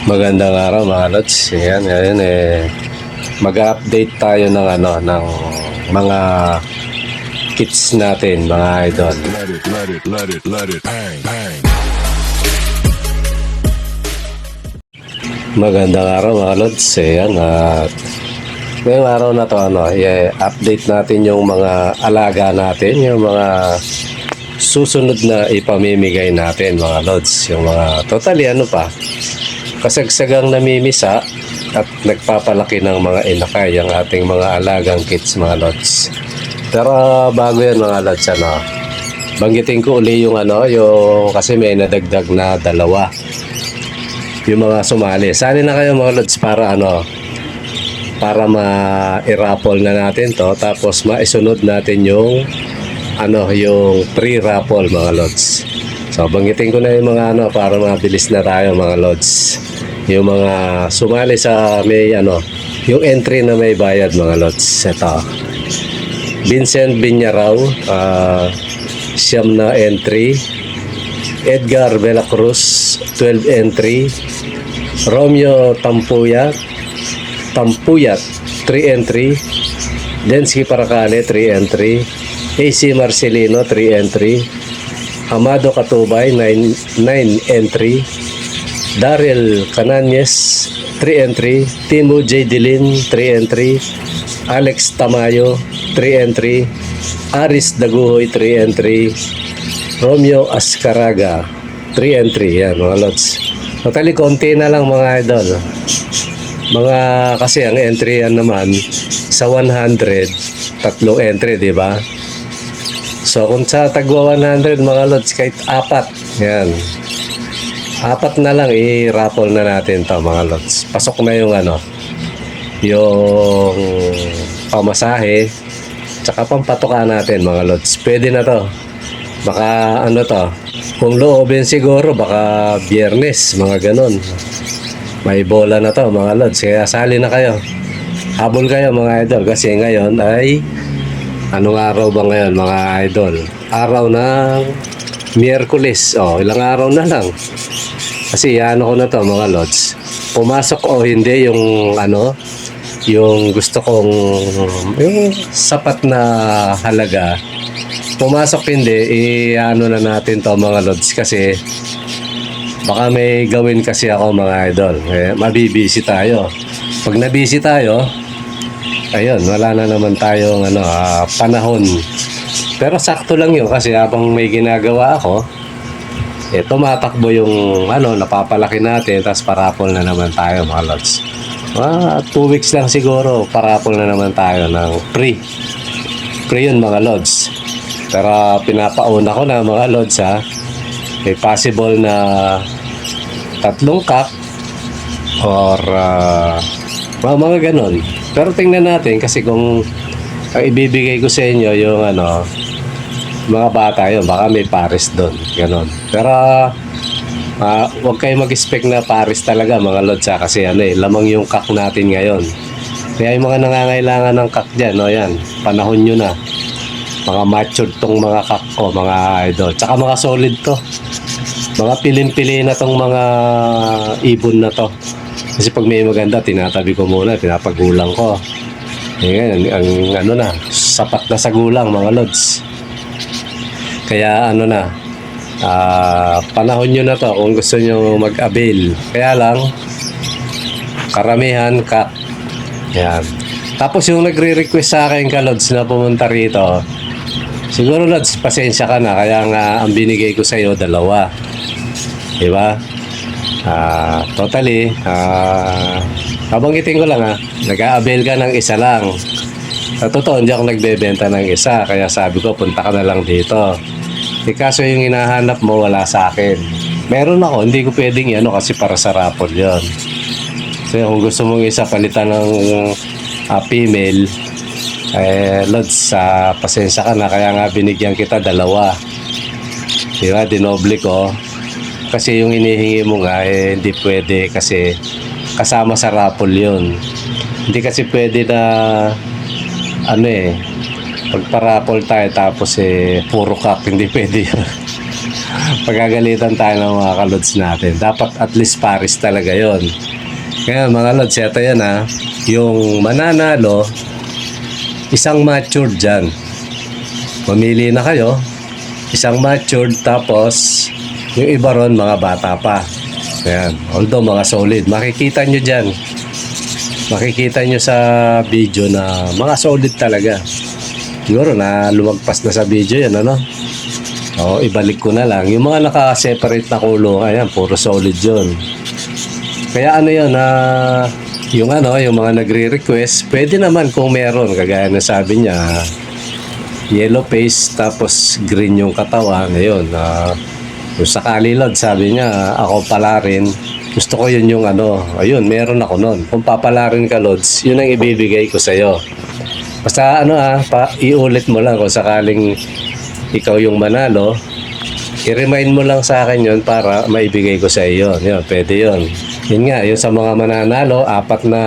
Magandang araw mga lods. Yan, ngayon mag-update tayo ng ng mga kits natin, mga idol. Magandang araw mga lods. Yan, at ngayong araw na to i-update natin yung mga alaga natin, yung mga susunod na ipamimigay natin mga lods. Yung mga totally kasagsagang namimisa at nagpapalaki ng mga inakay ang ating mga alagang kits mga lods. Pero bago yan mga lods, banggitin ko uli yung yung kasi may nadagdag na dalawa yung mga sumali. Sali na kayo mga lods para ma-raffle na natin to, tapos maisunod natin yung yung pre-raffle mga lods. So banggitin ko na yung mga para mabilis na tayo mga lods. Yung mga sumali sa may yung entry na may bayad mga lods. Ito, Vincent Binyarao, siyam na entry. Edgar Belacruz, 12 entry. Romeo Tampuyat, 3 entry. Densky Paracale, 3 entry. AC Marcelino, 3 entry. Amado Katubay, 9 entry. Daryl Cananyes, 3 entry. Timo J. Dilin, 3 entry. Alex Tamayo, 3 entry. Aris Daguhoy, 3 entry. Romeo Ascaraga, 3 entry. Yan mga lods. Totally konti na lang mga idol. Kasi ang entry naman sa 100, tatlong entry, di ba? So kung sa tagwa 100 mga lods, kahit apat, yan. Apat na lang i-raffle na natin to mga lods. Pasok na yung yung pamasahe tsaka pampatuka natin mga lods. Pwede na to. Baka kung loobin siguro baka Biyernes, mga ganon. May bola na to mga lods. Kaya sali na kayo. Habol kayo mga idol, kasi ngayon ay anong araw ba ngayon mga idol? Araw ng Miyerkules. Ilang araw na lang. Kasi ko na to mga lods. Pumasok o hindi yung yung gusto kong yung sapat na halaga. Pumasok hindi, na natin to mga lods, kasi baka may gawin kasi ako mga idol. Mabibisi tayo. Pag nabisi tayo, ayun, wala na naman tayong panahon. Pero sakto lang yun, kasi habang may ginagawa ako, tumatakbo yung napapalaki natin, tapos parapol na naman tayo mga lods. 2 weeks lang siguro, parapol na naman tayo ng pre yun mga lods. Pero pinapauna ko na mga lods may possible na 3 kak or mga ganon. Pero tingnan natin, kasi kung ang ibibigay ko sa inyo yung mga bata yun, baka may pares doon, ganon. Pero huwag kayo mag-expect na pares talaga mga lods, kasi lamang yung kak natin ngayon. Kaya yung mga nangangailangan ng kak dyan, yan, panahon nyo na. Mga matured tong mga kak ko mga idol, tsaka mga solid to, mga pilin-pili na tong mga ibon na to. Kasi pag may maganda, tinatabi ko muna, pinapagulang ko. Ngayon, ang sapat na sa gulang mga lods. Kaya panahon nyo na to kung gusto nyo mag-avail. Kaya lang, karamihan kak. Yan. Tapos yung nagre-request sa akin ka lods na pumunta rito, siguro lods, pasensya ka na, kaya nga ang binigay ko sa iyo 2. Diba? Totally, babanggitin ko lang nag-a-avail ka ng isa lang. Sa totoo, hindi ako nagbebenta ng isa, kaya sabi ko punta ka na lang dito. Kaso yung hinahanap mo wala sa akin. Meron ako, hindi ko pwedeng kasi para sa raffle yon. So kung gusto mong isa palitan ng female, lods, pasensya ka na, kaya nga binigyan kita 2. Diba, dinoble ko. Kasi yung inihingi mo hindi pwede, kasi kasama sa raffle yun. Hindi kasi pwede na pagparapol tayo tapos puro kak, hindi pwede yun. Pagagalitan tayo ng mga kalods natin. Dapat at least pares talaga yon. Kaya mga lods, ito yan ha. Yung mananalo, isang matured dyan. Mamili na kayo. Isang matured, tapos yung iba ron mga bata pa. Ayan. Although mga solid. Makikita nyo dyan. Makikita nyo sa video na mga solid talaga. Siguro na lumagpas na sa video yan, ano? O, ibalik ko na lang. Yung mga naka-separate na kulong, ayan, puro solid yun. Kaya ano yun, yung mga nagre-request, pwede naman kung meron, kagaya na sabi niya, yellow face, tapos green yung katawan, ayun. Kung sakali Lord, sabi niya, ako pala rin, gusto ko yun yung ayun, meron ako nun. Kung papalarin ka, Lods, yun ang ibibigay ko sa'yo. Basta iulit mo lang kung sakaling ikaw yung manalo, i-remind mo lang sa akin yun para maibigay ko sa iyo. Yun, pwede yun. Yun nga, yun sa mga mananalo, apat na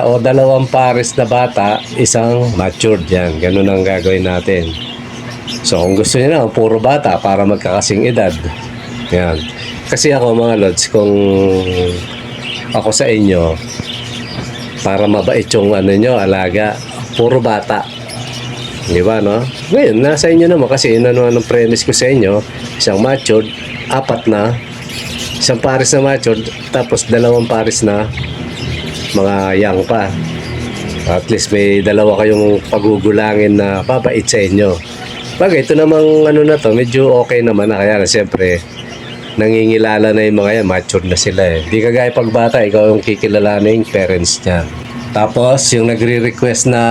o dalawang pares na bata, isang matured yan. Ganun ang gagawin natin. So, kung gusto niyo na, puro bata para magkakasing edad. Yan. Kasi ako mga Lods, kung ako sa inyo, para mabait yung alaga, puro bata. Di ba, no? Ngayon, nasa inyo naman kasi ang premise ko sa inyo, isang matured, isang pares na matured, tapos dalawang pares na mga young pa. At least may dalawa kayong pagugulangin na papait sa inyo. Bagay, ito namang na to, medyo okay naman na, kaya na siyempre, nangingilala na yung mga yan, matured na sila eh. Di kagaya pag bata, ikaw yung kikilalanin yung parents niya. Tapos, yung nagre-request na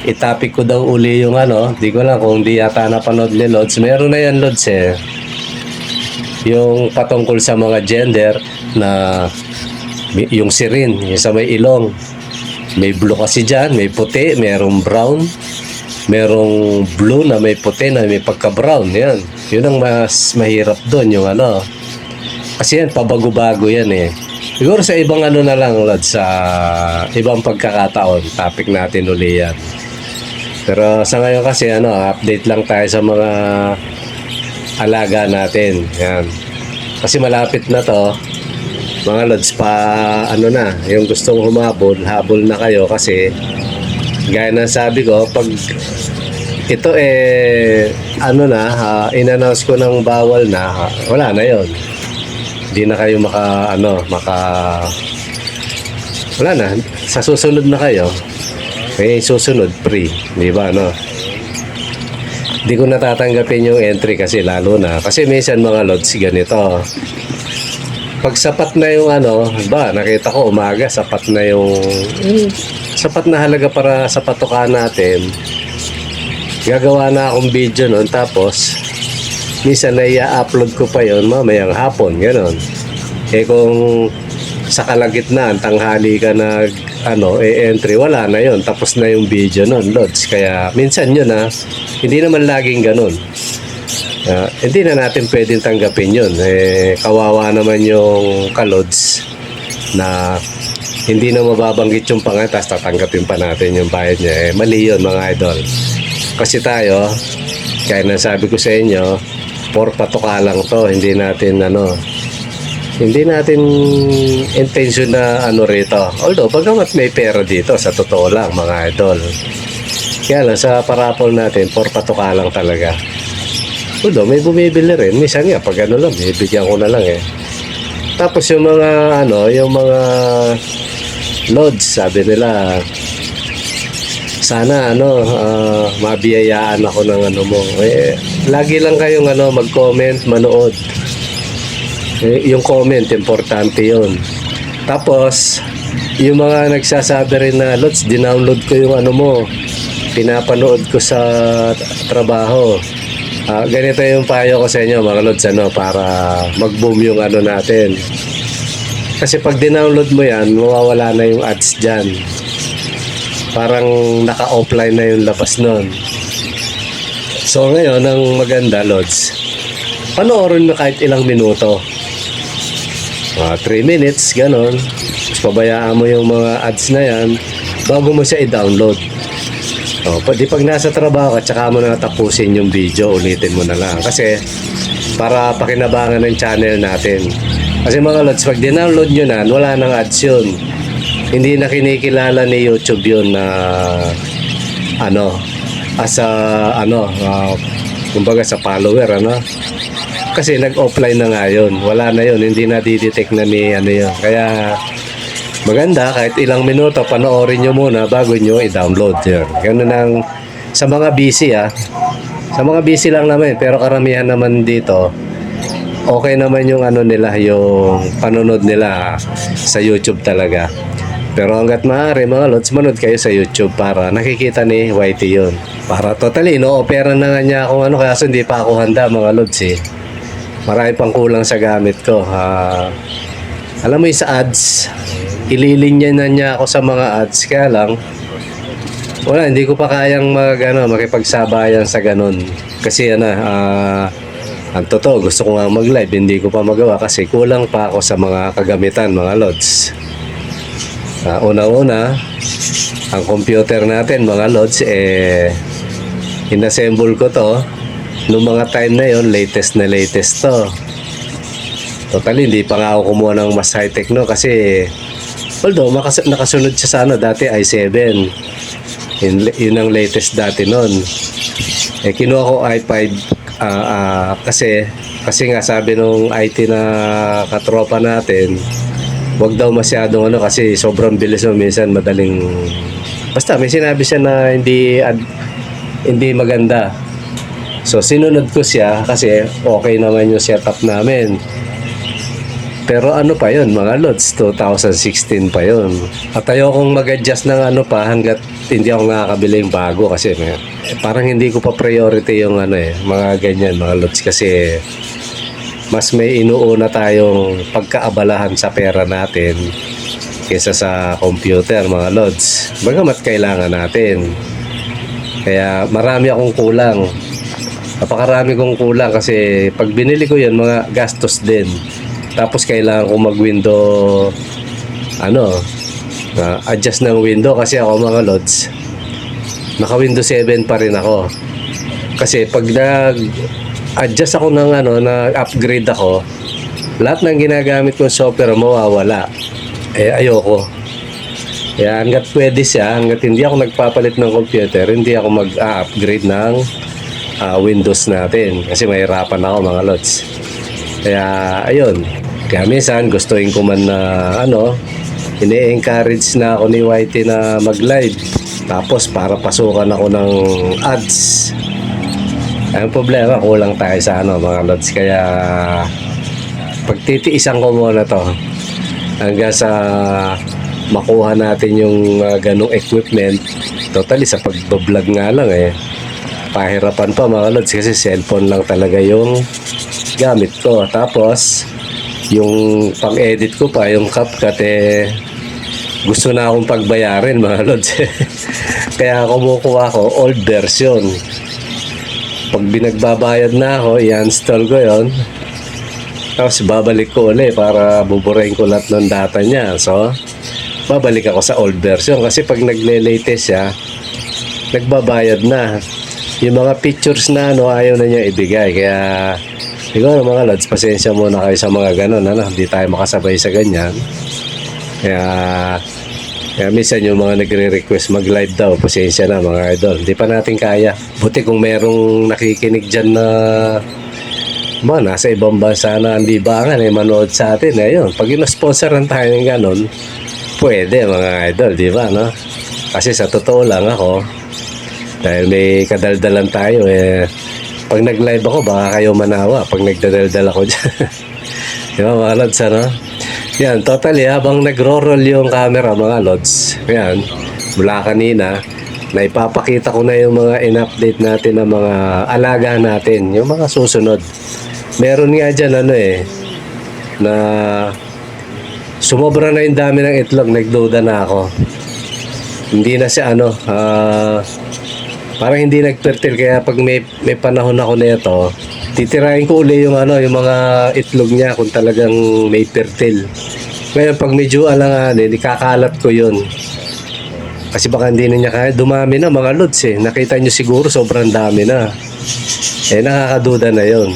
itapik ko daw uli yung di ko lang kung di yata napanood ni Lods. Meron na yan, Lods eh. Yung patungkol sa mga gender na yung sirin, yung sa may ilong. May blue kasi dyan, may puti, merong brown, merong blue na may puti na may pagka-brown. Yan. Yun ang mas mahirap doon, yung Kasi yan, pabago-bago yan eh. Siguro sa ibang na lang, Lod, sa ibang pagkakataon, topic natin uli yan. Pero sa ngayon kasi, update lang tayo sa mga alaga natin. Yan. Kasi malapit na to, mga Lods, yung gustong humabol, habol na kayo kasi, gaya na sabi ko, pag ito in-announce ko ng bawal na, wala na yon. Hindi na kayo wala na, sa susunod na kayo, may susunod free, di ba, Hindi ko natatanggapin yung entry kasi lalo na, kasi minsan mga Lods, ganito, pag sapat na yung nakita ko umaga, sapat na halaga para sa patukan natin, gagawa na akong video nun, tapos minsan na i-upload ko pa yon mamayang hapon, gano'n. Kung sa kalagitnaan, tanghali ka entry, wala na yon, tapos na yung video nun, Lods. Kaya minsan yun hindi naman laging gano'n. Hindi na natin pwedeng tanggapin yun. Kawawa naman yung kalods na hindi na mababanggit yung pangalan, tapos tatanggapin pa natin yung bayad niya. Mali yun, mga idol. Kasi tayo, kaya nasabi ko sa inyo, for patuka lang to, hindi natin intention na rito. Although, bagamat may pera dito, sa totoo lang, mga idol. Kaya lang, sa parapol natin, for patuka lang talaga. Although, may bumibili rin. Minsan nga, pag lang, bibigyan ko na lang eh. Tapos yung mga, yung mga loads, sabi nila, sana, mabiyayaan ako ng mo. Lagi lang kayong, mag-comment, manood. Yung comment, importante yun. Tapos, yung mga nagsasabi rin na, loads, dinownload ko yung mo, pinapanood ko sa trabaho. Ganito yung payo ko sa inyo, mga lods, para mag-boom yung natin. Kasi pag dinownload mo yan, mawawala na yung ads dyan. Parang naka-offline na yung labas nun. So ngayon, ang maganda, lods, panoorin mo kahit ilang minuto. 3 minutes, ganon. Tapos pabayaan mo yung mga ads na yan bago mo siya i-download. Di pag nasa trabaho ka, tsaka mo na tapusin yung video, ulitin mo na lang. Kasi, para pakinabangan ng channel natin. Kasi mga lods, pag dinownload nyo na, wala nang ads yun. Hindi na kinikilala ni YouTube yun na, as a, kumbaga sa follower, Kasi nag-offline na nga yun. Wala na yun, hindi na didetect na ni, yun. Kaya, maganda, kahit ilang minuto, panoorin nyo muna bago nyo i-download yun. Ganun ang, sa mga busy sa mga busy lang naman, pero karamihan naman dito, okay naman yung nila, yung panonood nila sa YouTube talaga. Pero hanggat maaari mga lods, manood kayo sa YouTube para nakikita ni Whitey yun. Para totally, opera na nga niya ako kaya hindi pa ako handa mga lods Marami pang kulang sa gamit ko. Alam mo yung sa ads, ililinya na niya ako sa mga ads, kaya lang, wala, hindi ko pa kayang makipagsabayan sa ganun. Kasi ang totoo, gusto ko nga mag-live, hindi ko pa magawa kasi kulang pa ako sa mga kagamitan, mga lods. Una-una, ang computer natin, mga lods, inassemble ko to. Noong mga time na yon, latest to. Totally, hindi pa nga ako kumuha ng mas high-tech kasi although nakasunod siya sa dati i7. Yun ang latest dati nun. Kinuha ko i5 kasi nga sabi nung IT na katropa natin, wag daw masyadong kasi sobrang bilis mo minsan madaling basta may sinabi siya na hindi maganda. So sinunod ko siya kasi okay naman yung setup namin. Pero pa yun mga lods, 2016 pa yun. At ayokong mag-adjust ng pa hanggat hindi ako nakakabili yung bago kasi parang hindi ko pa priority yung mga ganyan mga lods kasi mas may inuuna tayong pagkaabalahan sa pera natin kaysa sa computer mga lods. Bagamat kailangan natin. Kaya marami akong kulang. Napakarami kong kulang kasi pag binili ko yun mga gastos din. Tapos kailangan ko mag-window adjust ng window kasi ako mga lods naka Windows 7 pa rin ako. Kasi pag nag-adjust ako ng na-upgrade ako, lahat ng ginagamit kong software mawawala. Ayoko. Kaya hanggat pwede siya, hanggat hindi ako nagpapalit ng computer, hindi ako mag-upgrade ng Windows natin. Kasi mahirapan ako mga lods. Kaya ayun. Kaya minsan gustuin ko man na ini-encourage na ako ni Whitey na mag-live. Tapos para pasukan ako ng ads. Ang problema, kulang tayo sa mga lods. Kaya pagtitiisan ko muna to hanggang sa makuha natin yung ganong equipment. Totally sa pag-vlog nga lang pahirapan pa mga lods kasi cellphone lang talaga yung gamit ko. Tapos yung pang-edit ko pa, yung CapCut gusto na akong pagbayarin mga lods. Kaya kumukuha ko old version. Pag binagbabayad na ako, i-install ko yon. Tapos babalik ko ulit para buburahin ko lahat ng data niya. So babalik ako sa old version kasi pag nagle-latest siya, nagbabayad na. Yung mga pictures na ayaw na niya ibigay. Kaya siguro mga lods, pasensya muna kayo sa mga ganun. Hindi tayo makasabay sa ganyan. Kaya minsan yung mga nagre-request mag-live daw, pasensya na mga idol. Hindi pa natin kaya. Buti kung merong nakikinig dyan na nasa ibang bansa na hindi bangan manood sa atin. Ayun, pag ino-sponsoran tayo ng ganun, pwede mga idol, di ba? Kasi sa totoo lang ako, dahil may kadaldalan tayo pag nag-live ako baka kayo manawa pag nagdadaldal ako dyan. Di ba mga lods yan, totally habang nagro-roll yung camera mga lods, yan, mula kanina na ipapakita ko na yung mga in-update natin ng mga alaga natin, yung mga susunod. Meron nga dyan na sumobra na yung dami ng itlog, nagduda na ako. Hindi na siya parang hindi nagfertile kaya pag may panahon ako nito, titirahin ko uli yung yung mga itlog niya kung talagang may fertile. Ngayon pag medyo alanganin, ikakalat ko yun. Kasi baka hindi na niya kaya. Dumami na mga lods eh. Nakita nyo siguro sobrang dami na. Eh nakakaduda na yon.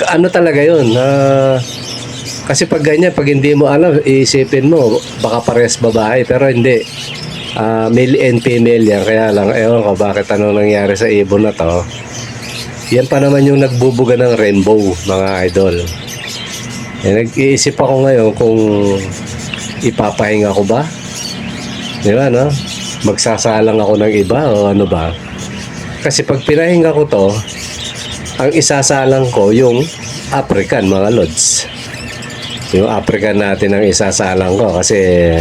Ano talaga yun? Kasi pag ganyan, pag hindi mo alam, iisipin mo, baka parehas babae. Pero hindi. Male and female yan. Kaya lang, ewan ko bakit ano nangyari sa ibon na to. Yan pa naman yung nagbubuga ng rainbow, mga idol. Eh, nag-iisip ako ngayon kung ipapahinga ko ba? Di ba, no? Magsasalang ako ng iba o ano ba? Kasi pag pinahinga ko to, ang isasalang ko yung African, mga lods. Yung African natin ang isasalang ko kasi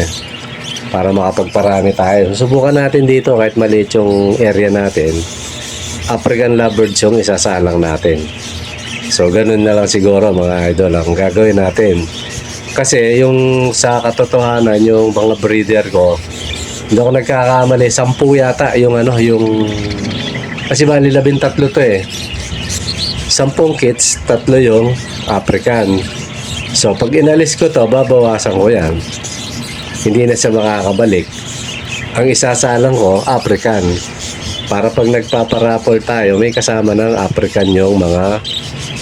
para makapagparami tayo. Subukan natin dito kahit maliit yung area natin. African lovebirds yung isasalang natin. So, ganun na lang siguro mga idol ang gagawin natin. Kasi yung sa katotohanan, yung mga breeder ko, hindi ako nagkakamali, 10 yata yung kasi bali 13 to eh. 10 kits, 3 yung African. So, pag inalis ko to, babawasan ko yan. Hindi na siya makakabalik. Ang isasalang ko, African. Para pag nagpaparapol tayo, may kasama ng African yung mga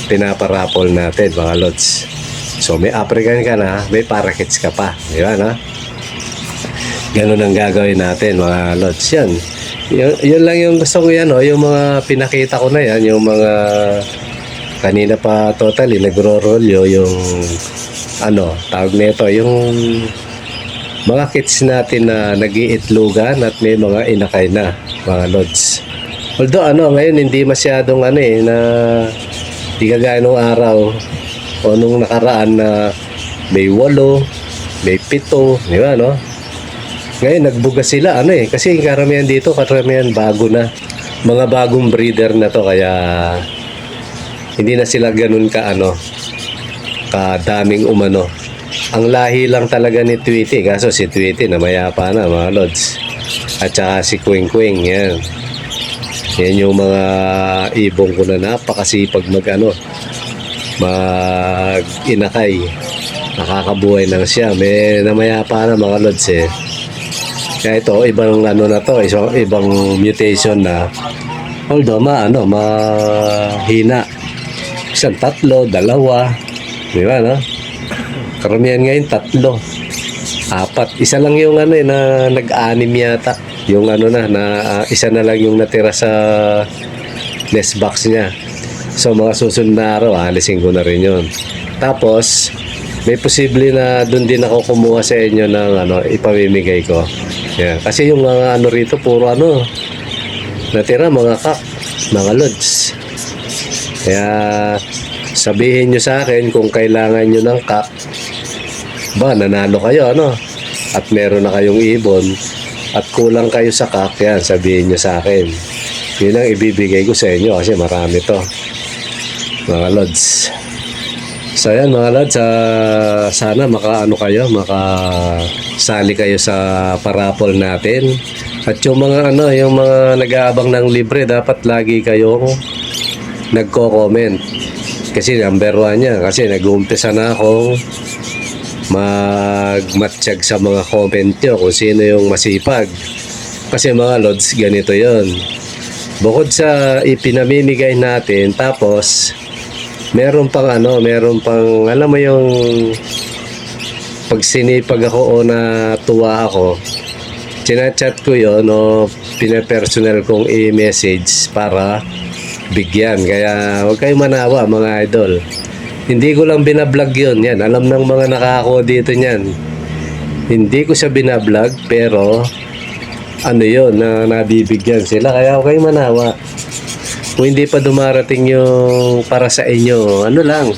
pinaparapol natin, mga lods. So, may African ka na, may parakeets ka pa. Di ba, no? Ganun ang gagawin natin, mga lods. Yan. Yun lang yung gusto ko yan, oh. Yung mga pinakita ko na yan, yung mga kanina pa totally nagro-rolyo, yung tawag nito, yung mga kids natin na nag-iitlogan at may mga inakay na, mga lods. Although ngayon hindi masyadong na di kagaya nung araw o nung nakaraan na may 8, may 7, di ba, no? Ngayon nagbuga sila kasi karamihan dito, karamihan bago na. Mga bagong breeder na to kaya hindi na sila ganun kadaming umano. Ang lahi lang talaga ni Tweety, kaso si Tweety na mayapa na, mga lods. At saka si Quing Quing, yan. Yan yung mga ibong ko na napakasipag mag-inakay. Nakakabuhay lang siya. May namayapa na, mga lods eh. Kaya ito, ibang na to, ibang mutation na. Although, mahina. Isang 3, 2. Di ba, no? Karamihan ngayon 3, 4. Isa lang yung na nag-anim yata. Yung isa na lang yung natira sa nest box niya. So mga susunod na araw, alisin ko na rin yun. Tapos, may posible na doon din ako kumuha sa inyo ng ipamimigay ko. Yan. Kasi yung mga rito, puro natira, mga kak, mga lods. Kaya, sabihin nyo sa akin kung kailangan nyo ng kak. Nanalo kayo, at meron na kayong ibon, at kulang kayo sa kak, yan, sabihin nyo sa akin. Yun ang ibibigay ko sa inyo kasi marami to, mga lods. So yan, mga lods, sana makasali kayo sa parapol natin. At yung mga yung mga nag-aabang ng libre, dapat lagi kayong nagko-comment. Kasi number 1 yan. Kasi nag-uumpisa na akong magmatsyag sa mga comment nyo kung sino yung masipag. Kasi mga lods, ganito yon. Bukod sa ipinamimigay natin, tapos meron pang alam mo yung pag sinipag ako o natuwa ako, chinachat ko yon o pinapersonal kong i-message para bigyan. Kaya huwag kayong manawa, mga idol. Hindi ko lang binablog yun. Yan, alam ng mga nakakakuha dito niyan. Hindi ko siya binablog, pero yun, na nabibigyan sila. Kaya huwag kayong manawa. Kung hindi pa dumarating yung para sa inyo, lang,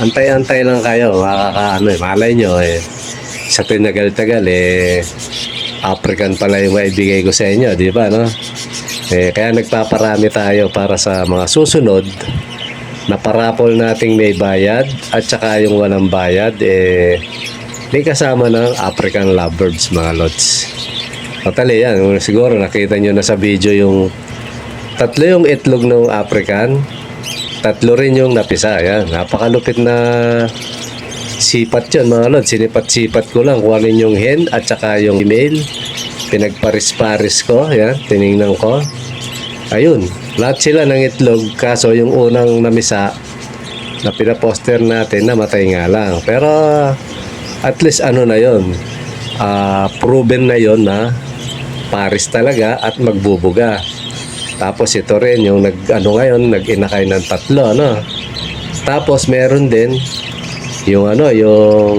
antay-antay lang kayo. Malay nyo sa tinagal-tagal African pala yung maibigay ko sa inyo, di ba, no? Kaya nagpaparami tayo para sa mga susunod na parapol nating may bayad at saka yung walang bayad may kasama ng African lovebirds, mga lods. Totally yan, siguro nakita nyo na sa video yung 3 yung itlog ng African, 3 rin yung napisa. Yan, napakalupit na sipat yun, mga lods. Sinipat-sipat ko lang kung alin yung hen at saka yung female. pinagparis-paris ko, yan, tiningnan ko. Ayun, lahat sila ng itlog, kaso yung unang namisa na pinaposter natin, namatay nga lang. Pero at least ano na yon, proven na yon na paris talaga at magbubuga. Tapos ito rin yung ngayon, nag-inakay ng 3, no? Tapos meron din yung yung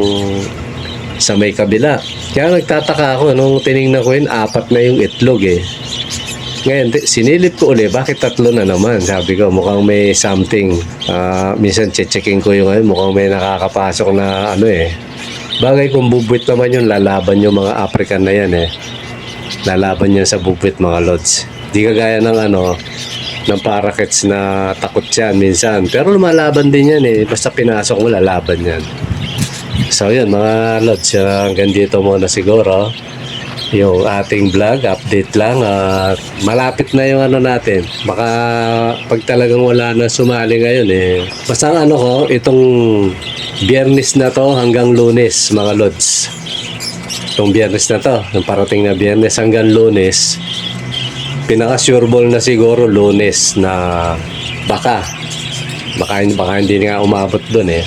sa may kabila. Kaya nagtataka ako nung tiningnan ko yun, 4 na yung itlog eh. Ngayon, sinilip ko ulit, bakit 3 na naman? Sabi ko, mukhang may something. Minsan checking ko yung mukhang may nakakapasok na Bagay kung bubwit naman yun, lalaban yung mga African na yan eh. Lalaban yan sa bubwit mga lods. Di kagaya ng ng parakeets na takot yan minsan. Pero lumalaban din yan eh. Basta pinasok mo, lalaban yan. So yun mga lods, hanggang dito muna siguro yung ating vlog, update lang. Malapit na yung natin. Baka pag talagang wala na sumali ngayon eh. Basta ang ko, itong Biyernes na to hanggang Lunes mga lods. Itong Biyernes na to, yung parating na Biyernes hanggang Lunes, pinaka-sure ball na siguro Lunes na baka hindi nga umabot dun eh.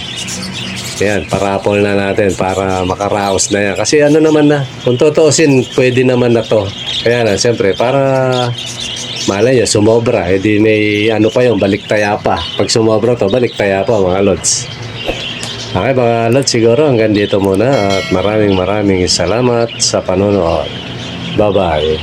Ayan, parapol na natin para makaraos na yan. Kasi naman na, kung tutuusin, pwede naman na to. Kaya na, siyempre, para malay nyo, sumobra. Eh di may pa yung baliktaya pa. Pag sumobra to, baliktaya pa mga lods. Okay mga lods, siguro hanggang dito muna. At maraming salamat sa panonood. Bye-bye.